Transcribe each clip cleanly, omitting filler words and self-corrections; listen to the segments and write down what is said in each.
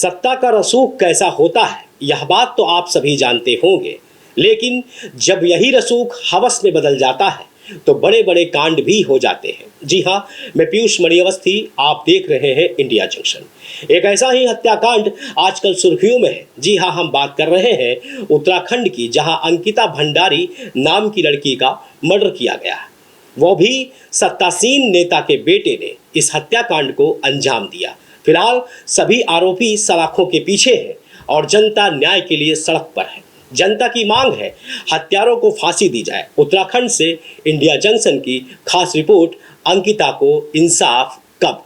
सत्ता का रसूख कैसा होता है यह बात तो आप सभी जानते होंगे, लेकिन जब यही रसूख हवस में बदल जाता है तो बड़े बड़े कांड भी हो जाते हैं। जी हां, मैं पीयूष मणि अवस्थी, आप देख रहे हैं इंडिया जंक्शन। एक ऐसा ही हत्याकांड आजकल सुर्खियों में है। जी हां, हम बात कर रहे हैं उत्तराखंड की, जहां अंकिता भंडारी नाम की लड़की का मर्डर किया गया है। वो भी सत्तासीन नेता के बेटे ने इस हत्याकांड को अंजाम दिया। फिलहाल सभी आरोपी सलाखों के पीछे हैं और जनता न्याय के लिए सड़क पर है। जनता की मांग है हत्यारों को फांसी दी जाए। उत्तराखंड से इंडिया जंक्शन की खास रिपोर्ट, अंकिता को इंसाफ कब।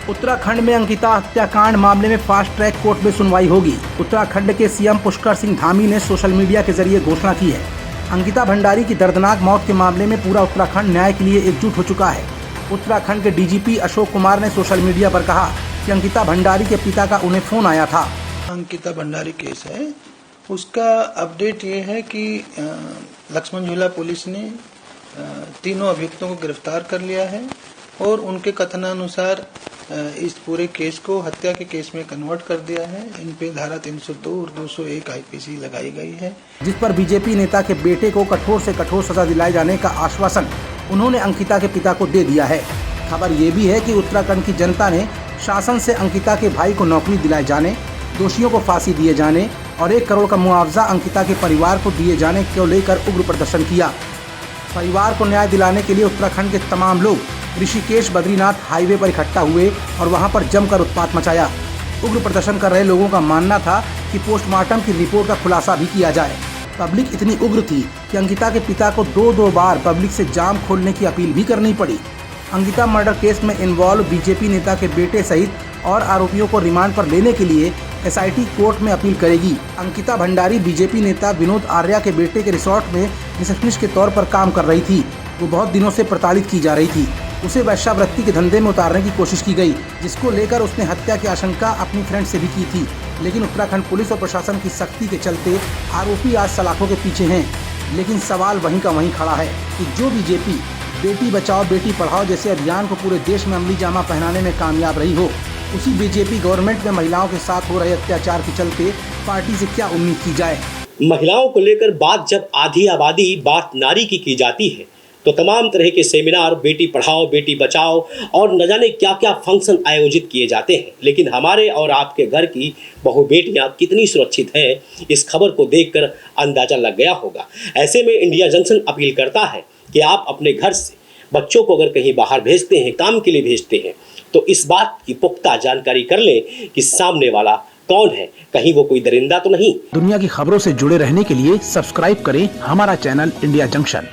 उत्तराखंड में अंकिता हत्याकांड मामले में फास्ट ट्रैक कोर्ट में सुनवाई होगी। उत्तराखंड के सीएम पुष्कर सिंह धामी ने सोशल मीडिया के जरिए घोषणा की है। अंकिता भंडारी की दर्दनाक मौत के मामले में पूरा उत्तराखंड न्याय के लिए एकजुट हो चुका है। उत्तराखंड के डीजीपी अशोक कुमार ने सोशल मीडिया पर कहा कि अंकिता भंडारी के पिता का उन्हें फोन आया था। अंकिता भंडारी केस है, उसका अपडेट ये है कि लक्ष्मण झूला पुलिस ने तीनों अभियुक्तों को गिरफ्तार कर लिया है और उनके कथनानुसार इस पूरे केस को हत्या के केस में कन्वर्ट कर दिया है। इन पे धारा 302 और 201 आईपीसी लगाई गई है, जिस पर बीजेपी नेता के बेटे को कठोर से कठोर सजा दिलाए जाने का आश्वासन उन्होंने अंकिता के पिता को दे दिया है। खबर ये भी है कि उत्तराखंड की जनता ने शासन से अंकिता के भाई को नौकरी दिलाए जाने, दोषियों को फांसी दिए जाने और 1 करोड़ का मुआवजा अंकिता के परिवार को दिए जाने को लेकर उग्र प्रदर्शन किया। परिवार को न्याय दिलाने के लिए उत्तराखंड के तमाम लोग ऋषिकेश बद्रीनाथ हाईवे पर इकट्ठा हुए और वहां पर जमकर उत्पात मचाया। उग्र प्रदर्शन कर रहे लोगों का मानना था कि पोस्टमार्टम की रिपोर्ट का खुलासा भी किया जाए। पब्लिक इतनी उग्र थी कि अंकिता के पिता को 2 बार पब्लिक से जाम खोलने की अपील भी करनी पड़ी। अंकिता मर्डर केस में इन्वॉल्व बीजेपी नेता के बेटे सहित और आरोपियों को रिमांड पर लेने के लिए एसआईटी कोर्ट में अपील करेगी। अंकिता भंडारी बीजेपी नेता विनोद आर्या के बेटे के रिसोर्ट में रिसेप्शनिस्ट के तौर पर काम कर रही थी। वो बहुत दिनों से प्रताड़ित की जा रही थी। उसे वेश्यावृत्ति के धंधे में उतारने की कोशिश की गई, जिसको लेकर उसने हत्या की आशंका अपनी फ्रेंड से भी की थी। लेकिन उत्तराखंड पुलिस और प्रशासन की सख्ती के चलते आरोपी आज सलाखों के पीछे हैं। लेकिन सवाल वहीं का वहीं खड़ा है कि जो बीजेपी बेटी बचाओ बेटी पढ़ाओ जैसे अभियान को पूरे देश में अमली जामा पहनाने में कामयाब रही हो, उसी बीजेपी गवर्नमेंट में महिलाओं के साथ हो रहे अत्याचार के चलते पार्टी से क्या उम्मीद की जाए। महिलाओं को लेकर बात जब आधी आबादी बात नारी की जाती है तो तमाम तरह के सेमिनार, बेटी पढ़ाओ बेटी बचाओ और न जाने क्या क्या फंक्शन आयोजित किए जाते हैं। लेकिन हमारे और आपके घर की बहु बेटियां कितनी सुरक्षित हैं, इस खबर को देखकर अंदाजा लग गया होगा। ऐसे में इंडिया जंक्शन अपील करता है कि आप अपने घर से बच्चों को अगर कहीं बाहर भेजते हैं, काम के लिए भेजते हैं, तो इस बात की पुख्ता जानकारी कर लें कि सामने वाला कौन है, कहीं वो कोई दरिंदा तो नहीं। दुनिया की खबरों से जुड़े रहने के लिए सब्सक्राइब करें हमारा चैनल इंडिया जंक्शन।